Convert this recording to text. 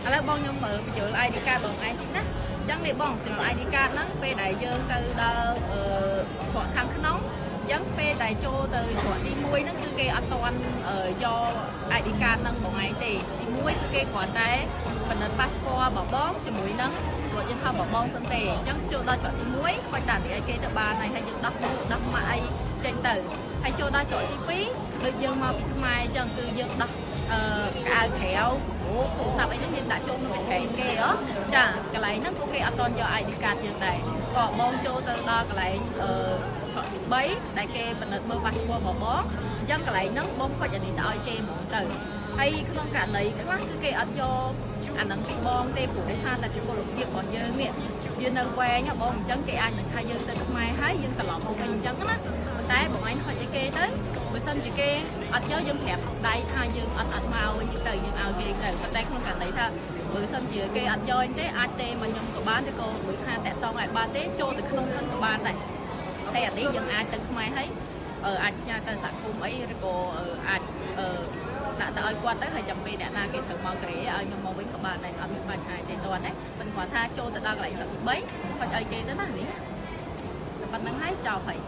ឥឡូវបងខ្ញុំមើលបញ្ចូល ID card បងឯងតិចណាអញ្ចឹងនេះបងសម្រាប់ ID card ហ្នឹងពេលដែលយើងទៅដល់ច្រកខាងក្នុងអញ្ចឹងពេលដែលចូលទៅច្រកទី1ហ្នឹងគឺគេអត់ទាន់យក ID card ហ្នឹងបងឯងទេទី1គឺគេគ្រាន់តែបណ្ឌិត passport របស់បងជាមួយនឹងព្រោះយើងថាបងសិនទេអញ្ចឹងចូលដល់ច្រកទី1គាត់តាទីឲ្យគេទៅបានហើយយើងដោះម៉ាក់អីចេញទៅហើយចូលដល់ច្រកទី2ដូចយើងមកពីខ្មែរអញ្ចឹងគឺយើងដោះកៅក្រៅទូរស័ព្ទអីហ្នឹងយើងដាក់ចូលក្នុងកញ្ឆេងគេហ៎ចាកន្លែងហ្នឹងក៏គេអត់ទាន់យក ID card យើងដែរក៏បងចូលទៅដល់កន្លែងច្រកទី3ដែលគេបណ្ឌិតមើល passport របស់បងអញ្ចឹងកន្លែងហ្នឹងបងខុចអានេះទៅឲ្យគេហ្មងទៅហើយក្នុងករណីខ្លះគឺគេអត់យកអាហ្នឹងពីបងទេព្រោះដោយសារតែជីវភាពរបស់យើងនេះវានៅវែងបងអញ្ចឹងគេអាចនឹងថាយើងទៅខ្មែរហើយយើងត្រឡប់មកវិញអញ្ចឹងណាប៉ុន្តែបងឯងខុចឲ្យគេទៅបើសិនជាគេអត់យកយើងប្រាប់ដៃថាយើងអត់មកវិញទៅយើងឲ្យគេទៅប៉ុន្តែក្នុងករណីថាបើសិនជាគេអត់យកទេអាចទេមកខ្ញុំក៏បានឬក៏មួយថាតាក់តងឲ្យបានទេចូលទៅក្នុងសិនក៏បានដែរហើយអានេះយើងអាចទៅខ្មែរហើយអាចផ្ញើទៅសហគមន៍អីឬក៏អាចដាក់ទៅឲ្យគាត់ទៅហើយចាំពេលអ្នកណាគេត្រូវមកក្រេឲ្យខ្ញុំមកវិញក៏បានដែរអត់មានបញ្ហាទេតោះណាប៉ុន្តែគាត់ថាចូលទៅដល់កន្លែងច្រកទី3គាត់ឲ្យគេទៅណានេះប៉ុណ្្នឹងហើយចប់ហើយ